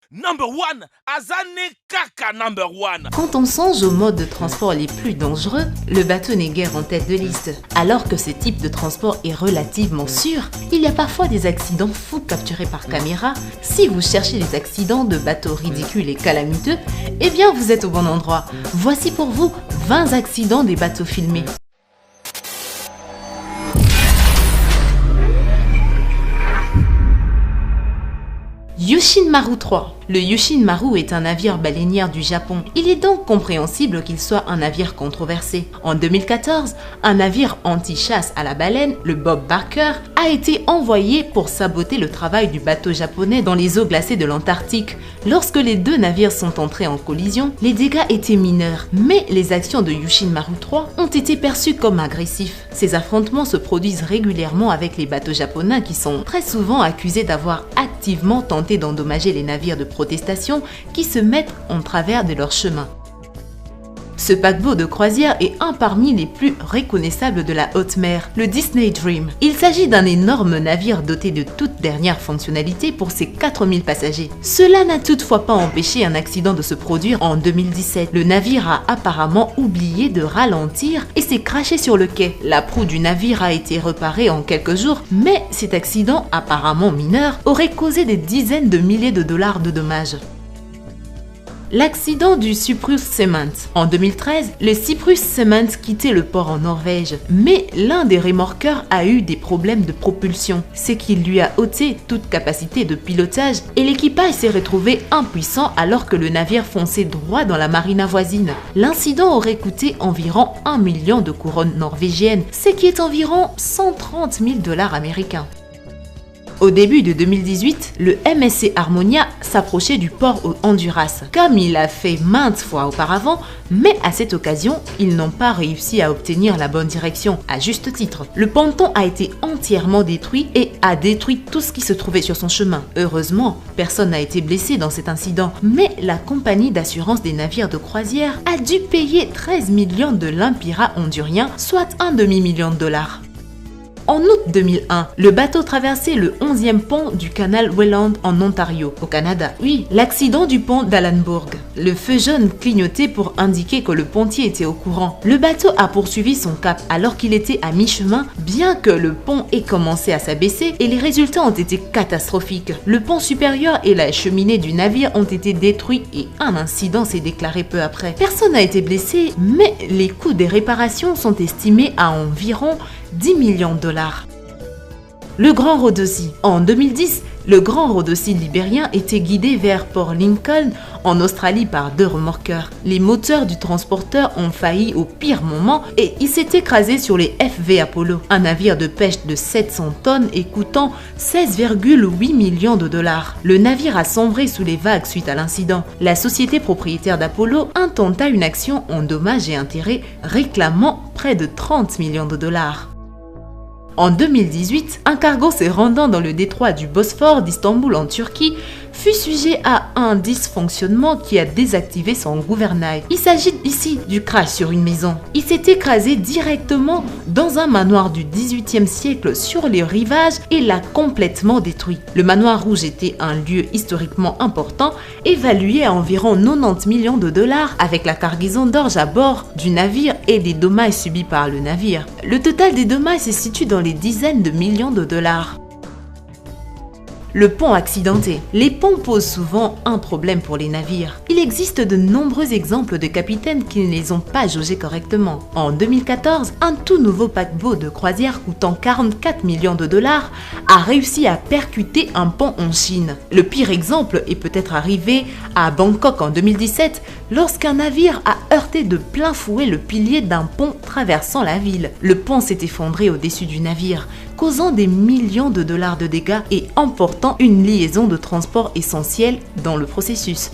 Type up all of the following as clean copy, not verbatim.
Number one, Azane Kaka number one. Quand on songe aux modes de transport les plus dangereux, le bateau n'est guère en tête de liste. Alors que ce type de transport est relativement sûr, il y a parfois des accidents fous capturés par caméra. Si vous cherchez des accidents de bateaux ridicules et calamiteux, eh bien vous êtes au bon endroit. Voici pour vous 20 accidents des bateaux filmés. Yushin Maru 3. Le Yushin Maru est un navire baleinière du Japon. Il est donc compréhensible qu'il soit un navire controversé. En 2014, un navire anti-chasse à la baleine, le Bob Barker, a été envoyé pour saboter le travail du bateau japonais dans les eaux glacées de l'Antarctique. Lorsque les deux navires sont entrés en collision, les dégâts étaient mineurs, mais les actions de Yushin Maru 3 ont été perçues comme agressifs. Ces affrontements se produisent régulièrement avec les bateaux japonais qui sont très souvent accusés d'avoir activement tenté d'endommager les navires de protestation qui se mettent en travers de leur chemin. Ce paquebot de croisière est un parmi les plus reconnaissables de la haute mer, le Disney Dream. Il s'agit d'un énorme navire doté de toute dernière fonctionnalité pour ses 4000 passagers. Cela n'a toutefois pas empêché un accident de se produire en 2017. Le navire a apparemment oublié de ralentir et s'est crashé sur le quai. La proue du navire a été réparée en quelques jours, mais cet accident, apparemment mineur, aurait causé des dizaines de milliers de dollars de dommages. L'accident du Cyprus Cement. En 2013, le Cyprus Cement quittait le port en Norvège, mais l'un des remorqueurs a eu des problèmes de propulsion, ce qui lui a ôté toute capacité de pilotage et l'équipage s'est retrouvé impuissant alors que le navire fonçait droit dans la marina voisine. L'incident aurait coûté environ 1 million de couronnes norvégiennes, ce qui est environ 130 000 dollars américains. Au début de 2018, le MSC Harmonia s'approchait du port au Honduras, comme il l'a fait maintes fois auparavant, mais à cette occasion, ils n'ont pas réussi à obtenir la bonne direction, à juste titre. Le ponton a été entièrement détruit et a détruit tout ce qui se trouvait sur son chemin. Heureusement, personne n'a été blessé dans cet incident, mais la compagnie d'assurance des navires de croisière a dû payer 13 millions de lempiras honduriens, soit un demi-million de dollars. En août 2001, le bateau traversait le 11e pont du canal Welland en Ontario, au Canada. Oui, l'accident du pont d'Allenburg. Le feu jaune clignotait pour indiquer que le pontier était au courant. Le bateau a poursuivi son cap alors qu'il était à mi-chemin, bien que le pont ait commencé à s'abaisser et les résultats ont été catastrophiques. Le pont supérieur et la cheminée du navire ont été détruits et un incident s'est déclaré peu après. Personne n'a été blessé, mais les coûts des réparations sont estimés à environ 10 millions de dollars. Le Grand Rodosi. En 2010, le Grand Rodosi libérien était guidé vers Port Lincoln en Australie par 2 remorqueurs. Les moteurs du transporteur ont failli au pire moment et il s'est écrasé sur les FV Apollo, un navire de pêche de 700 tonnes et coûtant 16,8 millions de dollars. Le navire a sombré sous les vagues suite à l'incident. La société propriétaire d'Apollo intenta une action en dommages et intérêts réclamant près de 30 millions de dollars. En 2018, un cargo se rendant dans le détroit du Bosphore d'Istanbul en Turquie fut sujet à un dysfonctionnement qui a désactivé son gouvernail. Il s'agit ici du crash sur une maison. Il s'est écrasé directement dans un manoir du XVIIIe siècle sur les rivages et l'a complètement détruit. Le manoir rouge était un lieu historiquement important, évalué à environ 90 millions de dollars avec la cargaison d'orge à bord du navire et des dommages subis par le navire. Le total des dommages se situe dans les dizaines de millions de dollars. Le pont accidenté. Les ponts posent souvent un problème pour les navires. Il existe de nombreux exemples de capitaines qui ne les ont pas jaugés correctement. En 2014, un tout nouveau paquebot de croisière coûtant 44 millions de dollars a réussi à percuter un pont en Chine. Le pire exemple est peut-être arrivé à Bangkok en 2017 lorsqu'un navire a heurté de plein fouet le pilier d'un pont traversant la ville. Le pont s'est effondré au-dessus du navire, causant des millions de dollars de dégâts et emportant une liaison de transport essentielle dans le processus.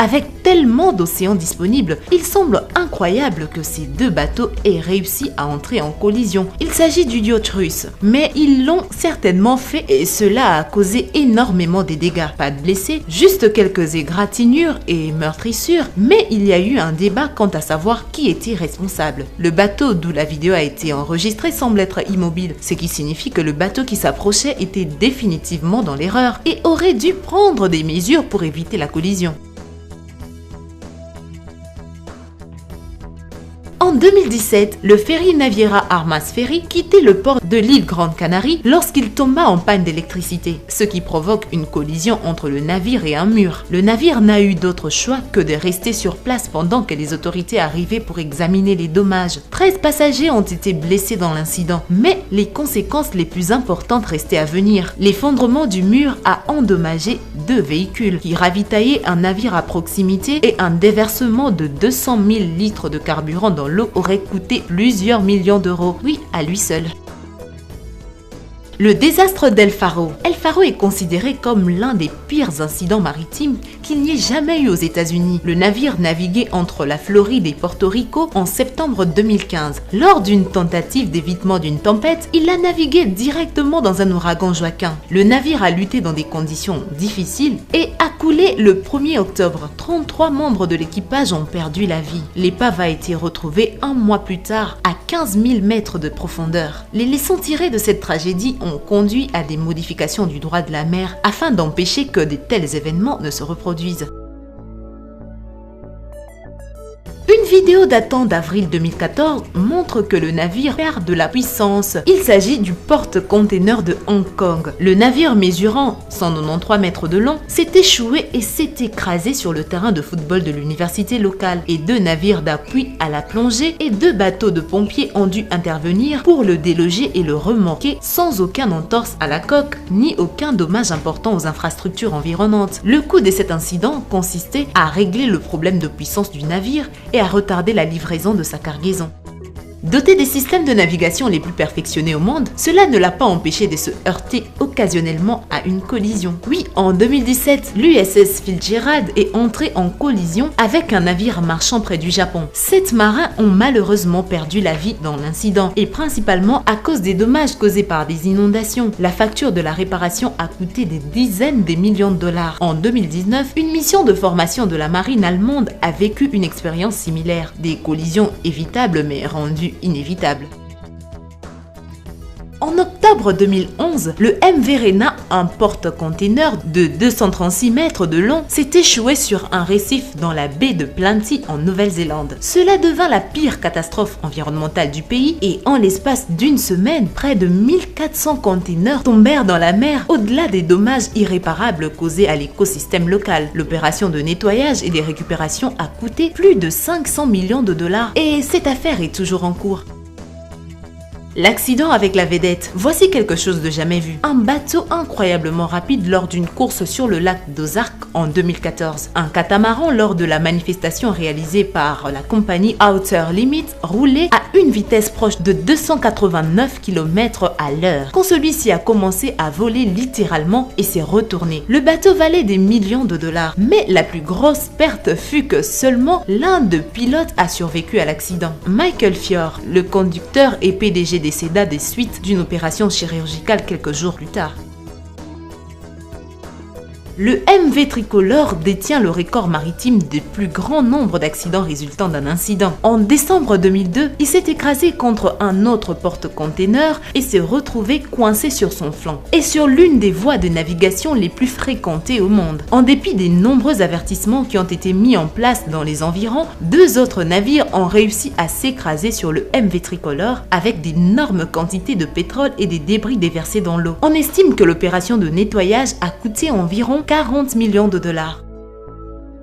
Avec tellement d'océans disponibles, il semble incroyable que ces deux bateaux aient réussi à entrer en collision. Il s'agit du yacht russe, mais ils l'ont certainement fait et cela a causé énormément de dégâts. Pas de blessés, juste quelques égratignures et meurtrissures, mais il y a eu un débat quant à savoir qui était responsable. Le bateau d'où la vidéo a été enregistrée semble être immobile, ce qui signifie que le bateau qui s'approchait était définitivement dans l'erreur et aurait dû prendre des mesures pour éviter la collision. En 2017, le ferry Naviera Armas Ferry quittait le port de l'île Grande Canarie lorsqu'il tomba en panne d'électricité, ce qui provoque une collision entre le navire et un mur. Le navire n'a eu d'autre choix que de rester sur place pendant que les autorités arrivaient pour examiner les dommages. 13 passagers ont été blessés dans l'incident, mais les conséquences les plus importantes restaient à venir. L'effondrement du mur a endommagé 2 véhicules qui ravitaillaient un navire à proximité et un déversement de 200 000 litres de carburant dans l'eau aurait coûté plusieurs millions d'euros, oui, à lui seul. Le désastre d'El Faro. El Faro est considéré comme l'un des pires incidents maritimes qu'il n'y ait jamais eu aux États-Unis. Le navire naviguait entre la Floride et Porto Rico en septembre 2015. Lors d'une tentative d'évitement d'une tempête, il a navigué directement dans un ouragan Joaquin. Le navire a lutté dans des conditions difficiles et a coulé le 1er octobre. 33 membres de l'équipage ont perdu la vie. L'épave a été retrouvée un mois plus tard à 15 000 mètres de profondeur. Les leçons tirées de cette tragédie ont conduit à des modifications du droit de la mer afin d'empêcher que de tels événements ne se reproduisent. Une vidéo datant d'avril 2014 montre que le navire perd de la puissance. Il s'agit du porte-container de Hong Kong. Le navire mesurant 193 mètres de long s'est échoué et s'est écrasé sur le terrain de football de l'université locale. Et 2 navires d'appui à la plongée et 2 bateaux de pompiers ont dû intervenir pour le déloger et le remorquer sans aucun entorse à la coque ni aucun dommage important aux infrastructures environnantes. Le coût de cet incident consistait à régler le problème de puissance du navire et à retarder la livraison de sa cargaison. Doté des systèmes de navigation les plus perfectionnés au monde, cela ne l'a pas empêché de se heurter occasionnellement à une collision. Oui, en 2017, l'USS Fitzgerald est entré en collision avec un navire marchand près du Japon. 7 marins ont malheureusement perdu la vie dans l'incident, et principalement à cause des dommages causés par des inondations. La facture de la réparation a coûté des dizaines de millions de dollars. En 2019, une mission de formation de la marine allemande a vécu une expérience similaire. Des collisions évitables mais rendues inévitable. En octobre 2011, le MV Rena, un porte-container de 236 mètres de long, s'est échoué sur un récif dans la baie de Plenty en Nouvelle-Zélande. Cela devint la pire catastrophe environnementale du pays et en l'espace d'une semaine, près de 1400 containers tombèrent dans la mer au-delà des dommages irréparables causés à l'écosystème local. L'opération de nettoyage et de récupération a coûté plus de 500 millions de dollars et cette affaire est toujours en cours. L'accident avec la vedette. Voici quelque chose de jamais vu. Un bateau incroyablement rapide lors d'une course sur le lac d'Ozark en 2014. Un catamaran lors de la manifestation réalisée par la compagnie Outer Limits roulait à une vitesse proche de 289 km à l'heure. Quand celui-ci a commencé à voler littéralement et s'est retourné. Le bateau valait des millions de dollars. Mais la plus grosse perte fut que seulement l'un des pilotes a survécu à l'accident. Michael Fior, le conducteur et PDG décéda des suites d'une opération chirurgicale quelques jours plus tard. Le MV Tricolore détient le record maritime du plus grand nombre d'accidents résultant d'un incident. En décembre 2002, il s'est écrasé contre un autre porte-container et s'est retrouvé coincé sur son flanc et sur l'une des voies de navigation les plus fréquentées au monde. En dépit des nombreux avertissements qui ont été mis en place dans les environs, 2 autres navires ont réussi à s'écraser sur le MV Tricolore avec d'énormes quantités de pétrole et des débris déversés dans l'eau. On estime que l'opération de nettoyage a coûté environ 40 millions de dollars.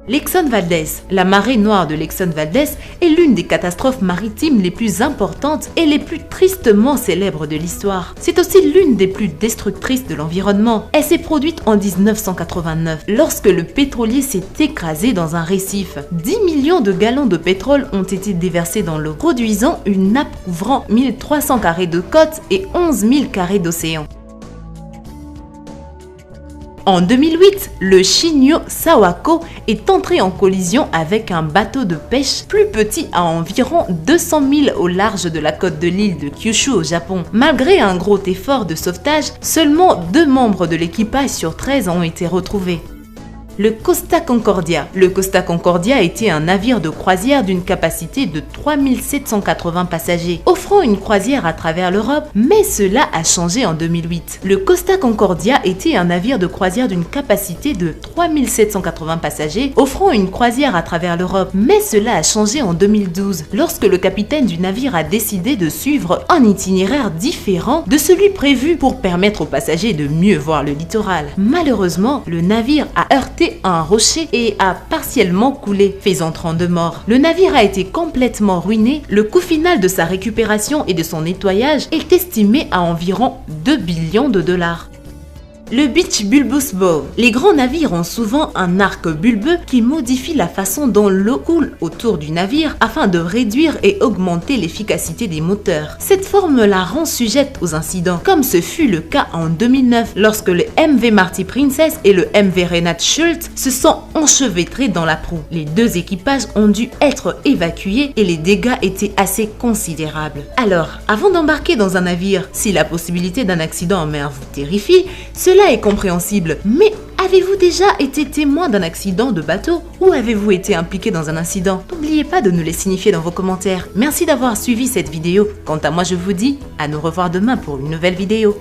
L'Exxon Valdez. La marée noire de l'Exxon Valdez est l'une des catastrophes maritimes les plus importantes et les plus tristement célèbres de l'histoire. C'est aussi l'une des plus destructrices de l'environnement. Elle s'est produite en 1989, lorsque le pétrolier s'est écrasé dans un récif. 10 millions de gallons de pétrole ont été déversés dans l'eau, produisant une nappe couvrant 1300 carrés de côte et 11 000 carrés d'océan. En 2008, le Shinyo Sawako est entré en collision avec un bateau de pêche plus petit à environ 200 000 au large de la côte de l'île de Kyushu au Japon. Malgré un gros effort de sauvetage, seulement 2 membres de l'équipage sur 13 ont été retrouvés. Le Costa Concordia. Le Costa Concordia était un navire de croisière d'une capacité de 3780 passagers, offrant une croisière à travers l'Europe, mais cela a changé en 2008. Le Costa Concordia était un navire de croisière d'une capacité de 3780 passagers, offrant une croisière à travers l'Europe, mais cela a changé en 2012, lorsque le capitaine du navire a décidé de suivre un itinéraire différent de celui prévu pour permettre aux passagers de mieux voir le littoral. Malheureusement, le navire a heurté un rocher et a partiellement coulé, faisant 32 morts. Le navire a été complètement ruiné. Le coût final de sa récupération et de son nettoyage est estimé à environ 2 billions de dollars. Le Beach Bulbous Bow. Les grands navires ont souvent un arc bulbeux qui modifie la façon dont l'eau coule autour du navire afin de réduire et augmenter l'efficacité des moteurs. Cette forme la rend sujette aux incidents, comme ce fut le cas en 2009 lorsque le MV Marty Princess et le MV Renate Schultz se sont enchevêtrés dans la proue. Les 2 équipages ont dû être évacués et les dégâts étaient assez considérables. Alors, avant d'embarquer dans un navire, si la possibilité d'un accident en mer vous terrifie, cela est compréhensible, mais avez-vous déjà été témoin d'un accident de bateau ou avez-vous été impliqué dans un incident? N'oubliez pas de nous les signifier dans vos commentaires. Merci d'avoir suivi cette vidéo. Quant à moi, je vous dis à nous revoir demain pour une nouvelle vidéo.